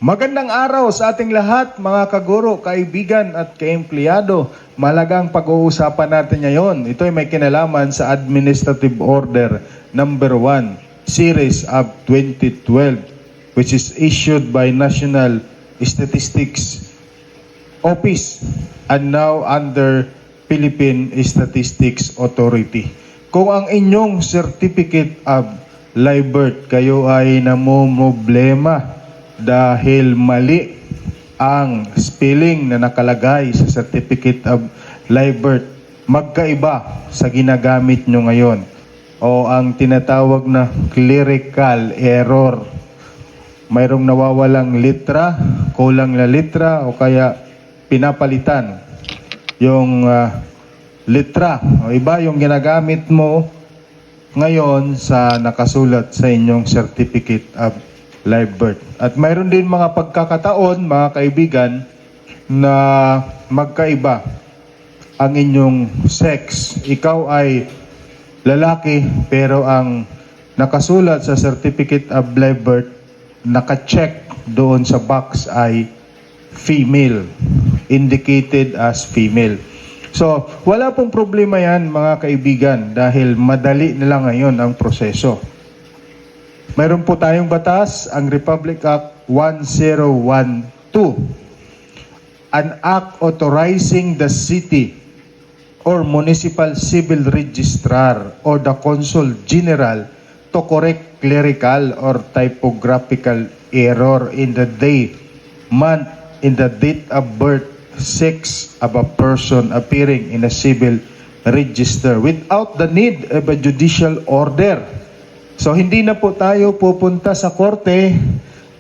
Magandang araw sa ating lahat, mga kaguro, kaibigan at kaempleyado. Malagang pag-uusapan natin ngayon. Ito ay may kinalaman sa Administrative Order Number 1, Series of 2012, which is issued by National Statistics Office and now under Philippine Statistics Authority. Kung ang inyong Certificate of Live Birth kayo ay namumroblema dahil mali ang spelling na nakalagay sa Certificate of Live Birth, magkaiba sa ginagamit nyo ngayon o ang tinatawag na clerical error. Mayroong nawawalang litra, kulang na litra o kaya pinapalitan yung litra o iba yung ginagamit mo ngayon sa nakasulat sa inyong Certificate of Live Birth. At mayroon din mga pagkakataon, mga kaibigan, na magkaiba ang inyong sex. Ikaw ay lalaki pero ang nakasulat sa Certificate of Live Birth, naka-check doon sa box ay female, indicated as female. So, wala pong problema yan, mga kaibigan, dahil madali na lang ngayon ang proseso. Mayroon po tayong batas, ang Republic Act 1012, an act authorizing the city or municipal civil registrar or the consul general to correct clerical or typographical error in the day, month, in the date of birth, sex of a person appearing in a civil register without the need of a judicial order. So, hindi na po tayo pupunta sa korte.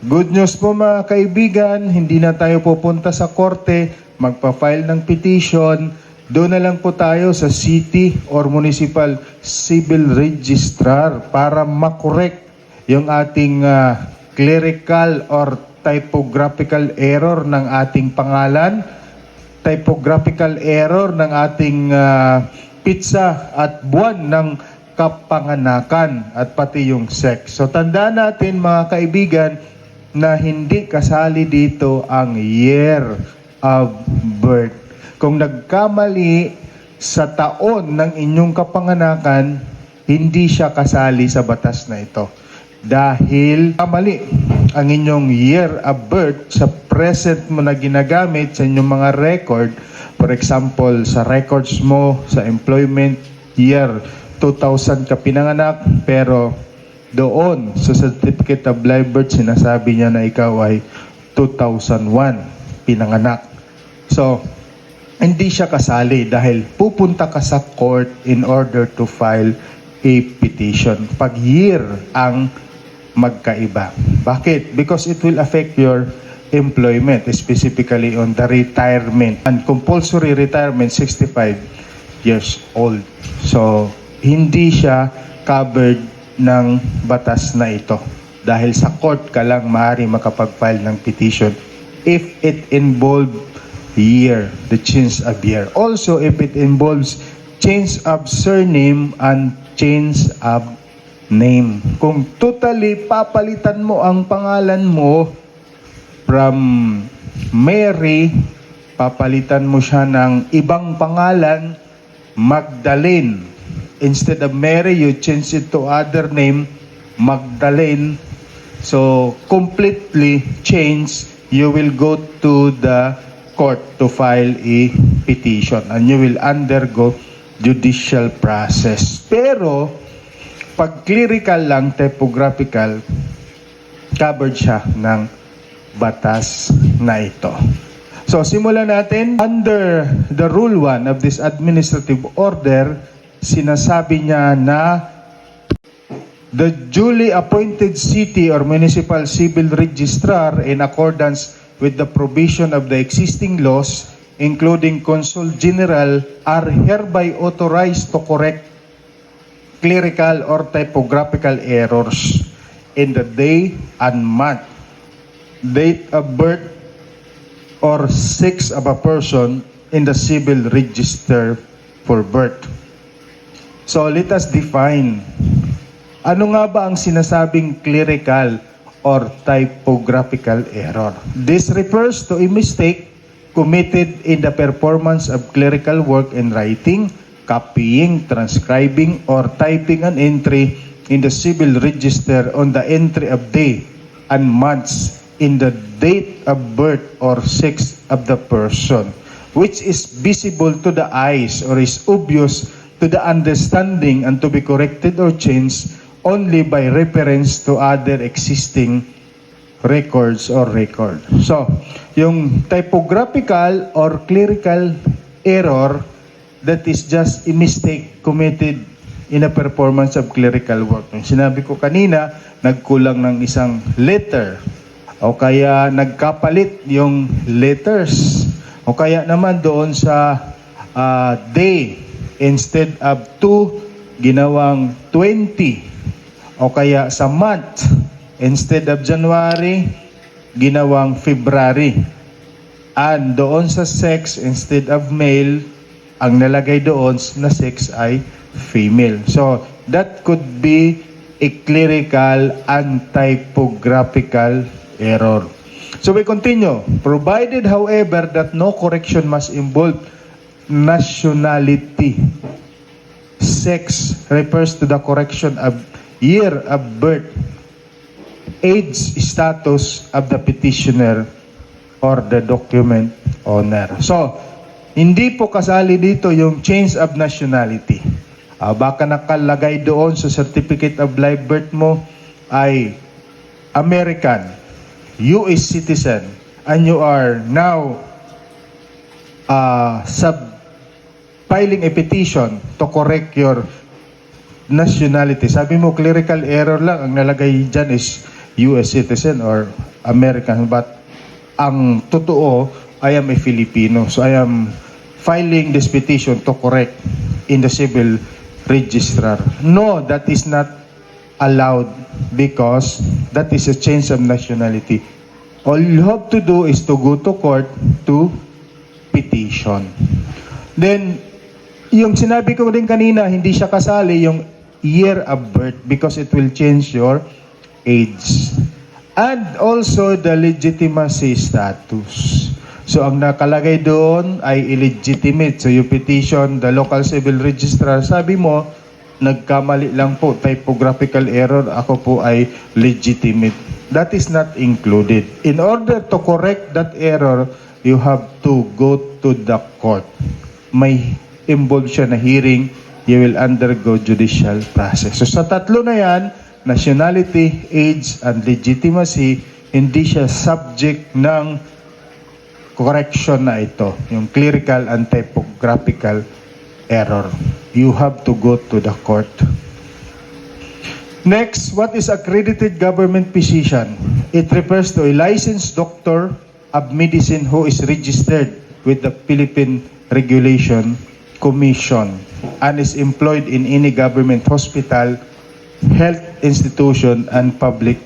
Good news po, mga kaibigan, hindi na tayo pupunta sa korte, magpa-file ng petition. Doon na lang po tayo sa city or municipal civil registrar para makorek yung ating clerical or typographical error ng ating pangalan, typographical error ng ating pizza at buwan ng kapanganakan at pati yung sex. So tandaan natin, mga kaibigan, na hindi kasali dito ang year of birth. Kung nagkamali sa taon ng inyong kapanganakan, hindi siya kasali sa batas na ito. Dahil kamali ang inyong year of birth sa present mo na ginagamit sa inyong mga record, for example, sa records mo, sa employment year 2000 ka pinanganak, pero doon sa Certificate of Live Birth sinasabi niya na ikaw ay 2001 pinanganak. So, hindi siya kasali dahil pupunta ka sa court in order to file a petition. Pag year ang magkaiba. Bakit? Because it will affect your employment, specifically on the retirement. And compulsory retirement, 65 years old. So, hindi siya covered ng batas na ito. Dahil sa court ka lang maaari makapag-file ng petition if it involved year, the change of year. Also, if it involves change of surname and change of name. Kung totally papalitan mo ang pangalan mo from Mary, papalitan mo siya ng ibang pangalan, Magdalene. Instead of Mary, you change it to other name, Magdalene. So, completely change, you will go to the court to file a petition and you will undergo judicial process. Pero, pag clerical lang, typographical, covered siya ng batas na ito. So, simulan natin. Under the Rule 1 of this administrative order, sinasabi niya na the duly appointed city or municipal civil registrar in accordance with the provision of the existing laws, including Consul General, are hereby authorized to correct clerical or typographical errors in the day and month, date of birth, or sex of a person in the civil register for birth. So let us define, ano nga ba ang sinasabing clerical or typographical error. This refers to a mistake committed in the performance of clerical work in writing, copying, transcribing, or typing an entry in the civil register on the entry of day and months in the date of birth or sex of the person, which is visible to the eyes or is obvious to the understanding and to be corrected or changed only by reference to other existing records or record. So, yung typographical or clerical error, that is just a mistake committed in a performance of clerical work. Yung sinabi ko kanina, nagkulang ng isang letter, o kaya nagkapalit yung letters, o kaya naman doon sa day, instead of 2, ginawang 20, o kaya sa month, instead of January, ginawang February. And doon sa sex, instead of male, ang nalagay doon na sex ay female. So, that could be a clerical and typographical error. So, we continue. Provided, however, that no correction must involve nationality. Sex refers to the correction of year of birth, age, status of the petitioner or the document owner. So, hindi po kasali dito yung change of nationality. Baka nakalagay doon sa certificate of live birth mo ay American, US citizen, and you are now filing a petition to correct your nationality. Sabi mo, clerical error lang, ang nalagay dyan is US citizen or American, but ang totoo, I am a Filipino. So I am filing this petition to correct in the civil registrar. No, that is not allowed because that is a change of nationality. All you have to do is to go to court to petition. Then, yung sinabi ko din kanina, hindi siya kasali yung year of birth because it will change your age. And also the legitimacy status. So, ang nakalagay doon ay illegitimate. So, you petition the local civil registrar. Sabi mo, nagkamali lang po, typographical error, ako po ay legitimate. That is not included. In order to correct that error, you have to go to the court. May involved siya na hearing, you will undergo judicial process. So, sa tatlo na yan, nationality, age, and legitimacy, hindi siya subject ng correction na ito, yung clerical and typographical error. You have to go to the court. Next, what is accredited government physician? It refers to a licensed doctor of medicine who is registered with the Philippine Regulation Commission and is employed in any government hospital, health institution, and public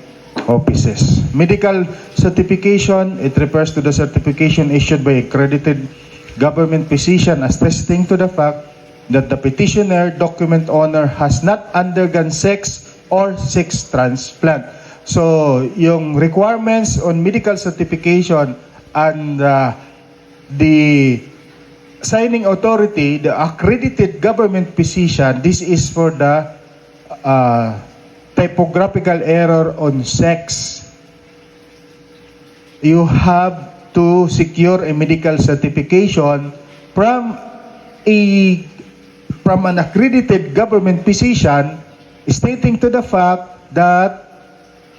offices. Medical certification, it refers to the certification issued by accredited government physician attesting to the fact that the petitioner document owner has not undergone sex or sex transplant. So, yung requirements on medical certification and the signing authority, the accredited government physician, this is for the typographical error on sex. You have to secure a medical certification from an accredited government physician stating to the fact that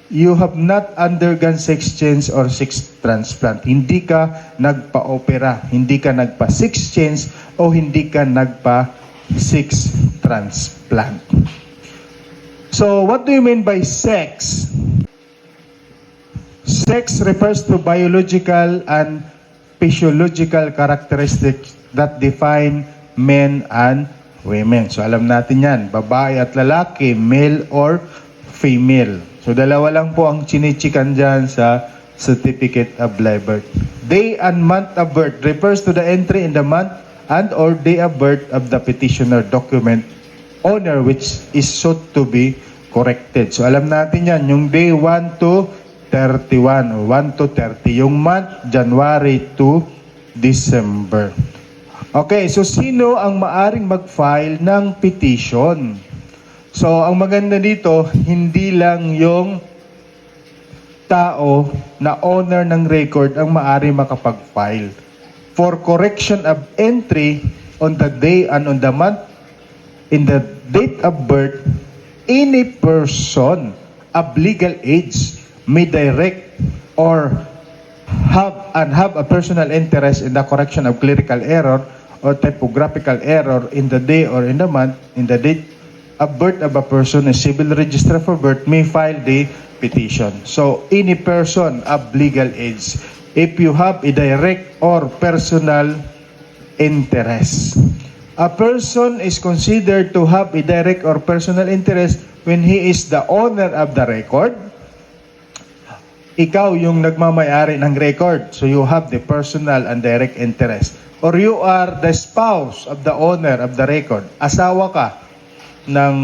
you have not undergone sex change or sex transplant. Hindi ka nagpa-opera, hindi ka nagpa-sex change o hindi ka nagpa-sex transplant. So, what do you mean by sex? Sex refers to biological and physiological characteristics that define men and women. So, alam natin yan, babae at lalaki, male or female. So, dalawa lang po ang chinichikan dyan sa Certificate of Live Birth. Day and month of birth refers to the entry in the month and or day of birth of the petitioner document owner which is sought to be corrected. So alam natin yan, yung day 1 to 31 o 1 to 30. Yung month, January to December. Okay, so sino ang maaring mag-file ng petition? So, ang maganda dito, hindi lang yung tao na owner ng record ang maaring makapag-file. For correction of entry on the day and on the month, in the date of birth, any person of legal age may direct or have a personal interest in the correction of clerical error or typographical error in the day or in the month, in the date of birth of a person, a civil register for birth may file the petition. So, any person of legal age, if you have a direct or personal interest. A person is considered to have a direct or personal interest when he is the owner of the record. Ikaw yung nagmamayari ng record, so you have the personal and direct interest. Or you are the spouse of the owner of the record. Asawa ka ng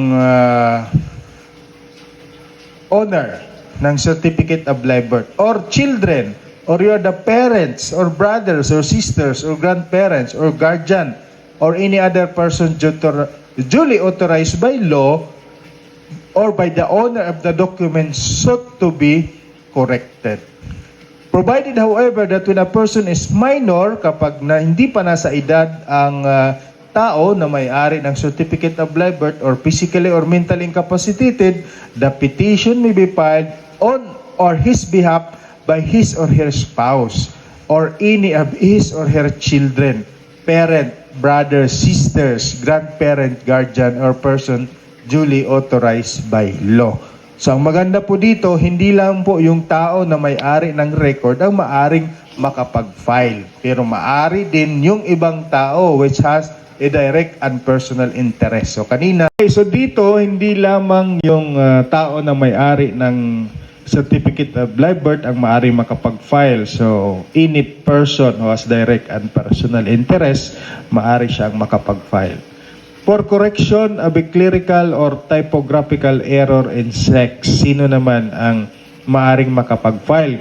owner ng certificate of live birth. Or children, or you are the parents, or brothers, or sisters, or grandparents, or guardian, or any other person duly authorized by law or by the owner of the document sought to be corrected. Provided, however, that when a person is minor, kapag hindi pa nasa edad ang tao na may-ari ng certificate of live birth or physically or mentally incapacitated, the petition may be filed on or his behalf by his or her spouse or any of his or her children, parent, brothers, sisters, grandparent, guardian, or person duly authorized by law. So, ang maganda po dito, hindi lang po yung tao na may-ari ng record ang maaring makapag-file. Pero maari din yung ibang tao which has a direct and personal interest. So, kanina, so dito, hindi lamang yung tao na may-ari ng certificate of live birth ang maaring makapag-file. So, any person who has direct and personal interest, maari siyang makapag-file. For correction of a clerical or typographical error in sex, sino naman ang maaring makapag-file?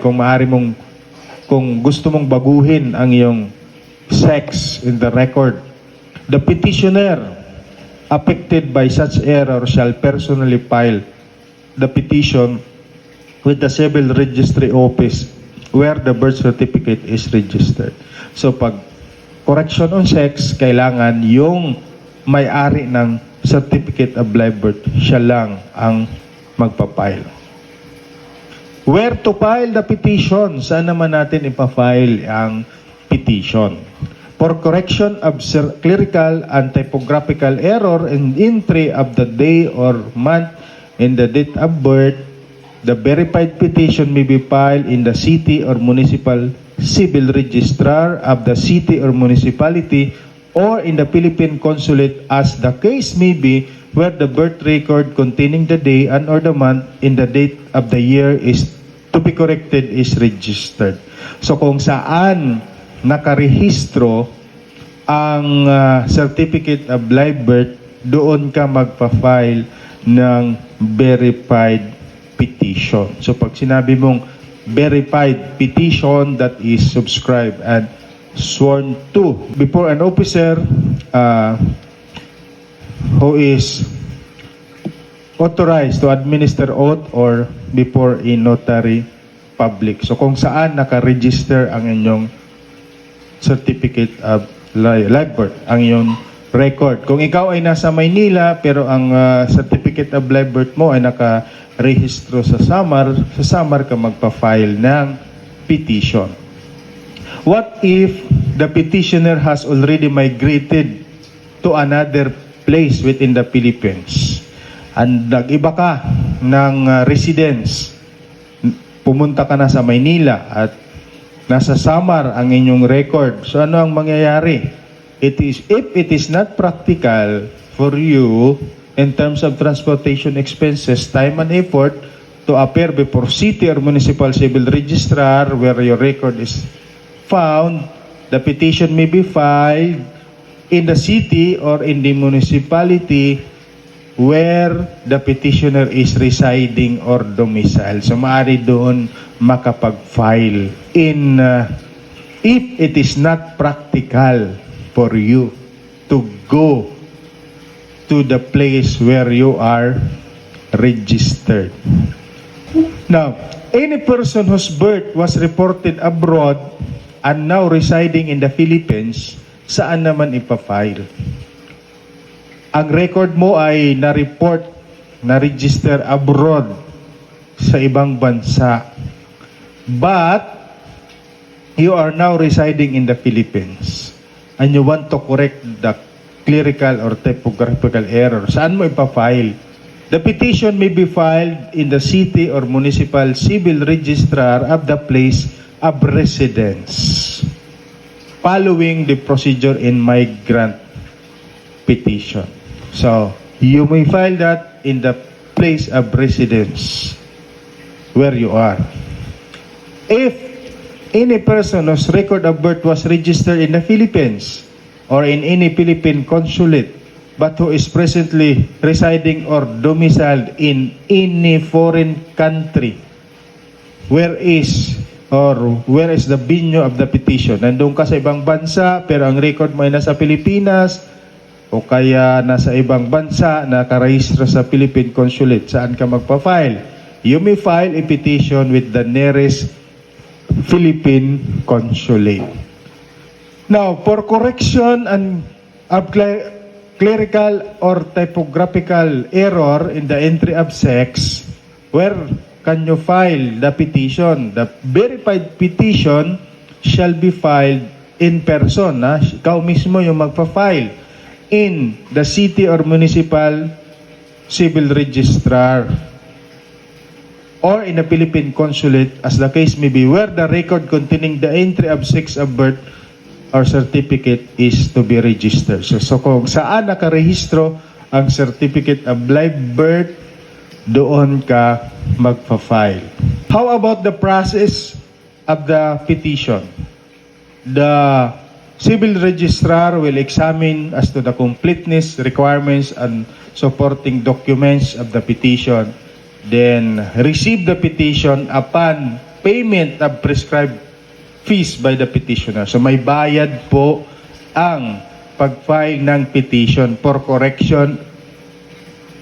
Kung gusto mong baguhin ang iyong sex in the record, the petitioner affected by such error shall personally file the petition with the civil registry office where the birth certificate is registered. So pag correction on sex, kailangan yung may-ari ng certificate of live birth, siya lang ang magpa-file. Where to file the petition? Saan naman natin ipa-file ang petition? For correction of clerical and typographical error in entry of the day or month in the date of birth, the verified petition may be filed in the city or municipal civil registrar of the city or municipality or in the Philippine consulate as the case may be, where the birth record containing the day and or the month in the date of the year is to be corrected is registered. So kung saan nakarehistro ang certificate of live birth, doon ka magpa-file ng verified petition. So pag sinabi mong verified petition, that is subscribed and sworn to before an officer who is authorized to administer oath or before a notary public. So kung saan naka-register ang inyong certificate of live birth, ang inyong record. Kung ikaw ay nasa Maynila pero ang certificate of live birth mo ay naka-rehistro sa Samar ka magpa-file ng petition. What if the petitioner has already migrated to another place within the Philippines? And nag-iba ka ng residence. Pumunta ka na sa Maynila at nasa Samar ang inyong record. So ano ang mangyayari? If it is not practical for you in terms of transportation expenses, time and effort to appear before city or municipal civil registrar where your record is found, the petition may be filed in the city or in the municipality where the petitioner is residing or domicile. So maaari doon makapag-file if it is not practical for you to go to the place where you are registered. Now, any person whose birth was reported abroad and now residing in the Philippines, saan naman ipafile? Ang record mo ay na-report, na-register abroad sa ibang bansa. But, you are now residing in the Philippines and you want to correct the clerical or typographical error. Saan mo ipafile? The petition may be filed in the city or municipal civil registrar of the place of residence, following the procedure in migrant petition. So, you may file that in the place of residence where you are. If any person whose record of birth was registered in the Philippines or in any Philippine consulate but who is presently residing or domiciled in any foreign country, where is the venue of the petition? Nandun ka sa ibang bansa pero ang record mo ay nasa Pilipinas, o kaya nasa ibang bansa na nakarehistro sa Philippine Consulate, saan ka magpa-file? You may file a petition with the nearest Philippine Consulate. Now, for correction and of clerical or typographical error in the entry of sex, where can you file the petition? The verified petition shall be filed in person. Ikaw mismo yung magpa-file in the city or municipal civil registrar or in a Philippine consulate, as the case may be, where the record containing the entry of sex of birth or certificate is to be registered. So kung saan nakarehistro ang certificate of live birth, doon ka magpa-file. How about the process of the petition? The civil registrar will examine as to the completeness, requirements, and supporting documents of the petition. Then, receive the petition upon payment of prescribed fees by the petitioner. So, may bayad po ang pag-file ng petition for correction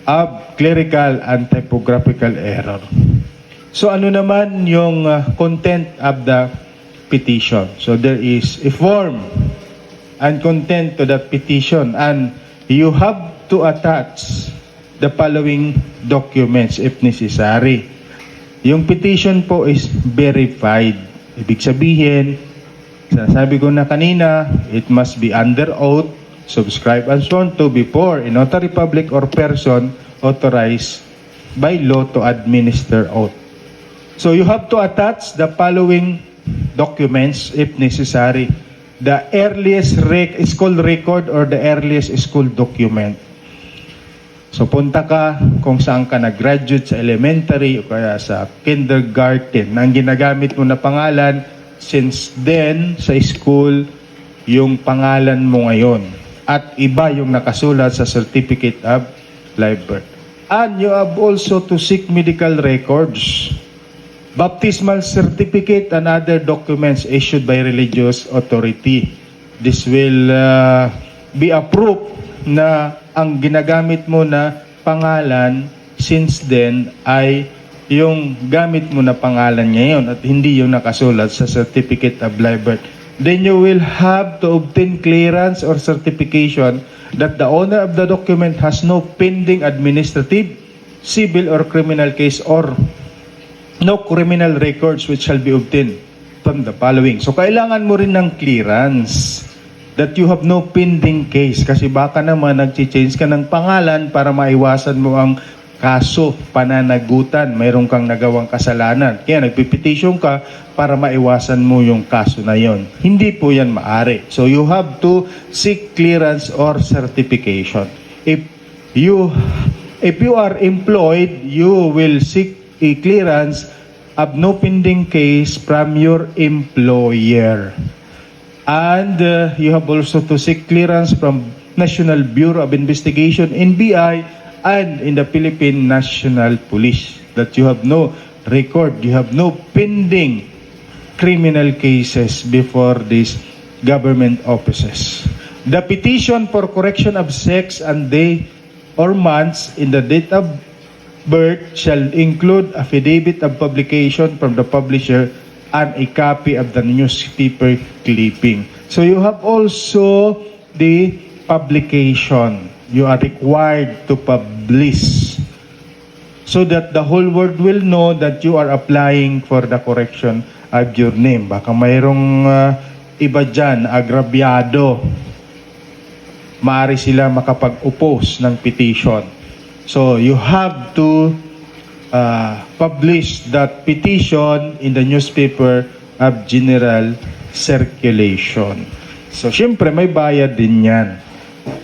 of clerical and typographical error. So, ano naman yung content of the petition? So, there is a form and content to the petition, and you have to attach the following documents if necessary. Yung petition po is verified. Ibig sabihin, sinasabi ko na kanina, it must be under oath, subscribed and sworn to before a notary public or person authorized by law to administer oath. So you have to attach the following documents if necessary. The earliest school record or the earliest school document. So punta ka kung saan ka nag-graduate sa elementary o kaya sa kindergarten. Ang ginagamit mo na pangalan, since then sa school, yung pangalan mo ngayon. At iba yung nakasulat sa certificate of live birth. And you have also to seek medical records, baptismal certificate, and other documents issued by religious authority. This will be a proof na ang ginagamit mo na pangalan since then ay yung gamit mo na pangalan ngayon at hindi yung nakasulat sa certificate of live birth. Then you will have to obtain clearance or certification that the owner of the document has no pending administrative, civil, or criminal case or no criminal records which shall be obtained from the following. So, kailangan mo rin ng clearance that you have no pending case kasi baka naman nag-change ka ng pangalan para maiwasan mo ang kaso, pananagutan, mayroon kang nagawang kasalanan. Kaya nagpipetition ka para maiwasan mo yung kaso na yon. Hindi po yan maari. So, you have to seek clearance or certification. If you are employed, you will seek a clearance of no pending case from your employer. And you have also to seek clearance from National Bureau of Investigation, NBI, and in the Philippine National Police, that you have no record, you have no pending criminal cases before these government offices. The petition for correction of sex and day or months in the date of birth shall include affidavit of publication from the publisher and a copy of the newspaper clipping. So you have also the publication. You are required to publish so that the whole world will know that you are applying for the correction of your name. Baka mayroong iba dyan, agrabyado. Maaari sila makapag-oppose ng petition. So you have to publish that petition in the newspaper of general circulation. So syempre may bayad din yan.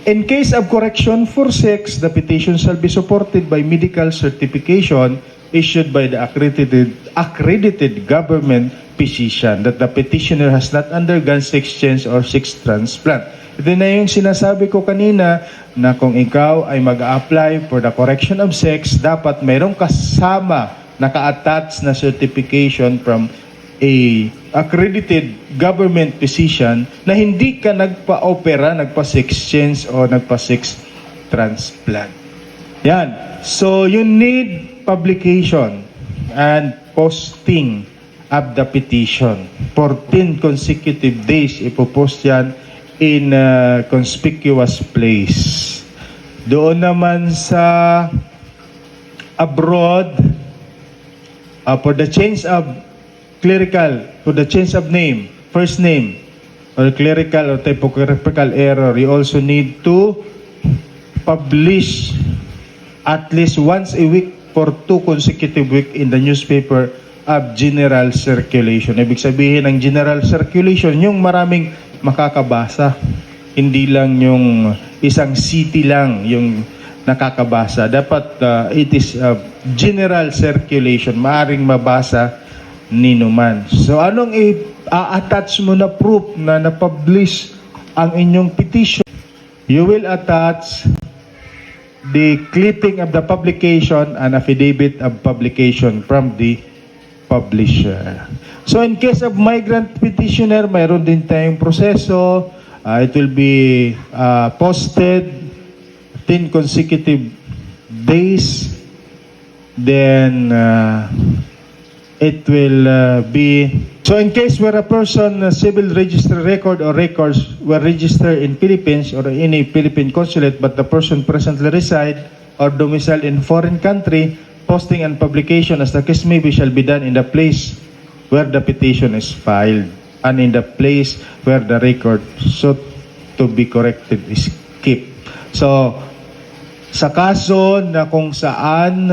In case of correction for sex, the petition shall be supported by medical certification issued by the accredited government physician that the petitioner has not undergone sex change or sex transplant. Ito na yung sinasabi ko kanina na kung ikaw ay mag-a-apply for the correction of sex, dapat mayroong kasama naka-attach na certification from a accredited government physician na hindi ka nagpa-opera, nagpa-sex change o nagpa-sex transplant. Yan. So you need publication and posting of the petition. 14 consecutive days ipopost yan in a conspicuous place. Doon naman sa abroad, for the change of clerical, for the change of name, first name, or clerical or typographical error, you also need to publish at least once a week for 2 consecutive weeks in the newspaper of general circulation. Ibig sabihin ng general circulation, yung maraming makakabasa. Hindi lang yung isang city lang yung nakakabasa. Dapat it is general circulation. Maaring mabasa ninuman. So anong i-attach mo na proof na na-publish ang inyong petition? You will attach the clipping of the publication and affidavit of publication from the publisher. So in case of migrant petitioner, mayroon din tayong proseso. It will be posted 10 consecutive days. Then it will be... So in case where a person civil register record or records were registered in Philippines or in a Philippine consulate but the person presently reside or domicile in foreign country, posting and publication as the case may be shall be done in the place where the petition is filed and in the place where the record so to be corrected is kept. So, sa kaso na kung saan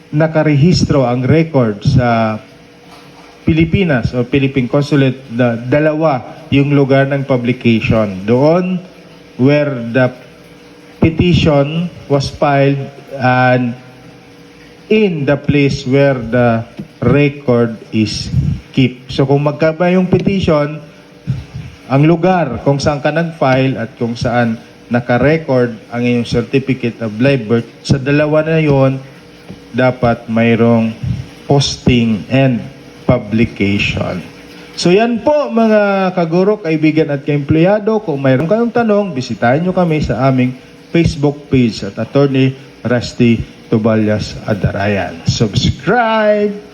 nakarehistro ang record sa Pilipinas o Philippine Consulate, dalawa yung lugar ng publication. Doon where the petition was filed and in the place where the record is kept. So kung magkaba yung petition, ang lugar kung saan ka nag-file at kung saan naka-record ang iyong certificate of live birth, sa dalawa na yon dapat mayroong posting and publication. So yan po mga kaguro, kaibigan at kaempleyado. Kung mayroon kayong tanong, bisitahin nyo kami sa aming Facebook page at Attorney Rusty Toballas Adarayan. Subscribe!